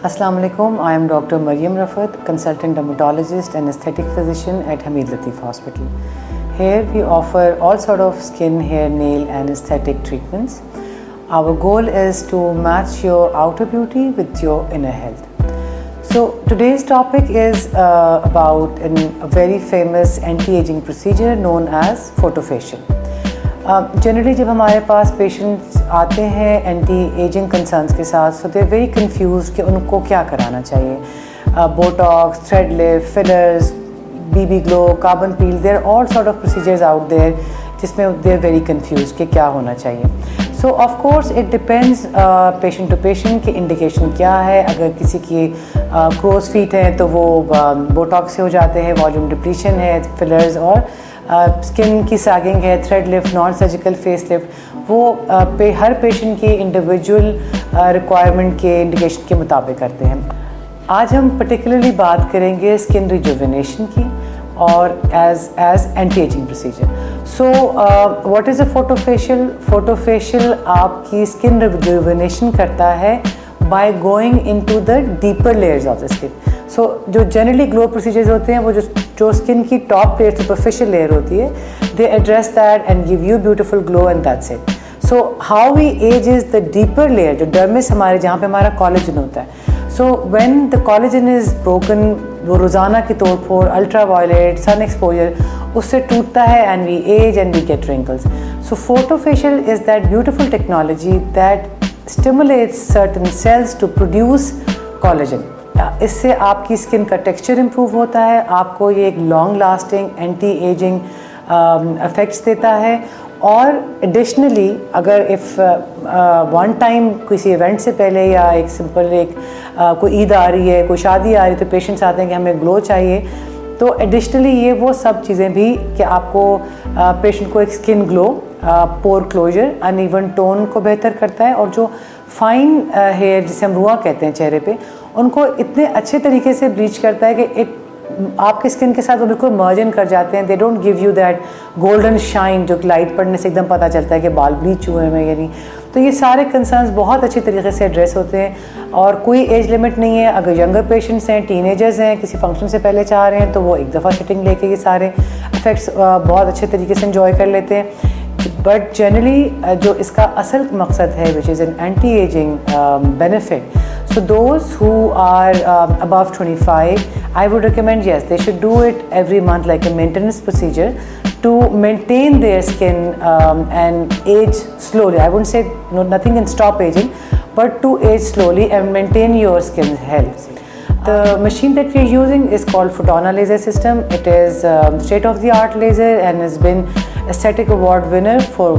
Assalamu alaikum. I am Dr. Maryam Rafat, consultant dermatologist and aesthetic physician at Hamid Latif Hospital. Here we offer all sort of skin, hair, nail and aesthetic treatments. Our goal is to match your outer beauty with your inner health. So today's topic is about a very famous anti-aging procedure known as photofacial. Generally जब हमारे पास patients आते हैं anti ageing concerns के साथ, सो they very confuse कि उनको क्या कराना चाहिए. Botox, thread lift, fillers, BB glow, carbon peel, there all sort of procedures out there जिसमें दे आर वेरी कंफ्यूज कि क्या होना चाहिए. So of course it depends patient to patient कि इंडिकेशन क्या है. अगर किसी की क्रोज फीट है तो वो बोटॉक्स से हो जाते हैं, वॉल्यूम डिप्लीशन है, फिलर्स और स्किन की सैगिंग है, thread lift, non surgical face lift, वो हर पेशेंट की इंडिविजुअल रिक्वायरमेंट के इंडिकेशन के मुताबिक करते हैं. आज हम पर्टिकुलरली बात करेंगे स्किन रिजुविनेशन की और age anti aging procedure. So what is a photofacial? Photofacial आपकी स्किन रिजुविनेशन करता है by going into the deeper layers of the skin. So जो जनरली ग्लो प्रोसीजर्स होते हैं वो जो स्किन की टॉप लेयर, सुपरफिशियल लेयर होती है, they address that and give you beautiful glow and that's it. So how we age is the deeper layer, जो dermis हमारे जहाँ पे हमारा कोलेजन होता है. So when the collagen is broken, वो रोज़ाना की तोड़ फोड़, अल्ट्रा वायलेट, सन एक्सपोजर, उससे टूटता है and we age and we get wrinkles. So photofacial is that beautiful technology that stimulates certain cells to produce collagen. इससे आपकी स्किन का टेक्सचर इम्प्रूव होता है, आपको ये एक long lasting anti ageing effects देता है. और एडिशनली अगर इफ़ वन टाइम किसी इवेंट से पहले या एक सिंपल कोई ईद आ रही है, कोई शादी आ रही है, तो पेशेंट्स आते हैं कि हमें ग्लो चाहिए, तो एडिशनली ये वो सब चीज़ें भी कि आपको पेशेंट को एक स्किन ग्लो, पोर क्लोजर, अनइवन टोन को बेहतर करता है. और जो फाइन हेयर जिसे हम रुआ कहते हैं चेहरे पे, उनको इतने अच्छे तरीके से ब्लीच करता है कि इट आपके स्किन के साथ वो बिल्कुल मर्ज इन कर जाते हैं. They don't give you that golden shine जो लाइट पड़ने से एकदम पता चलता है कि बाल ब्लीच हुए हैं या नहीं. तो ये सारे कंसर्न्स बहुत अच्छी तरीके से एड्रेस होते हैं और कोई एज लिमिट नहीं है. अगर यंगर पेशेंट्स हैं, टीनेजर्स हैं, किसी फंक्शन से पहले चाह रहे हैं, तो वो एक दफ़ा सिटिंग लेके ये सारे इफ़ेक्ट्स बहुत अच्छे तरीके से इंजॉय कर लेते हैं. बट जनरली जो इसका असल मकसद है, which is an anti ageing benefit, so those who are above 25, I would recommend, yes, they should do it every month like a maintenance procedure to maintain their skin and age slowly. I wouldn't say nothing can stop aging, but to age slowly and maintain your skin health. The machine that we are using is called Photona laser system. It is state-of-the-art laser and has been aesthetic award winner for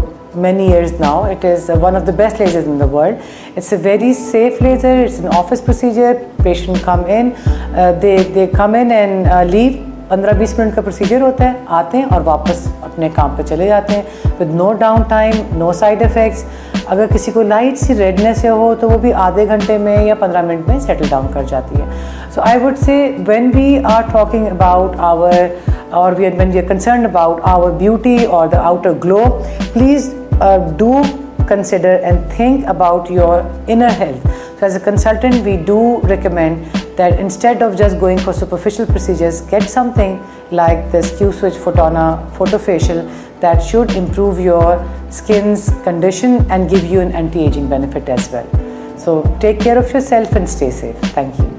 many years now. It is one of the best lasers in the world. It's a very safe laser. It's an office procedure. Patient come in, they come in and leave. 15-20 minute का procedure होता है, आते हैं और वापस अपने काम पे चले जाते हैं with no down time, no side effects. अगर किसी को लाइट सी रेडनेस हो तो वो भी आधे घंटे में या 15 मिनट में सेटल डाउन कर जाती है. So I would say when we are talking about our or when we are concerned about our beauty or the outer glow, please do consider and think about your inner health. So as a consultant, we do recommend that instead of just going for superficial procedures, get something like this Q-Switch Photona Photofacial that should improve your skin's condition and give you an anti-aging benefit as well. So take care of yourself and stay safe. Thank you.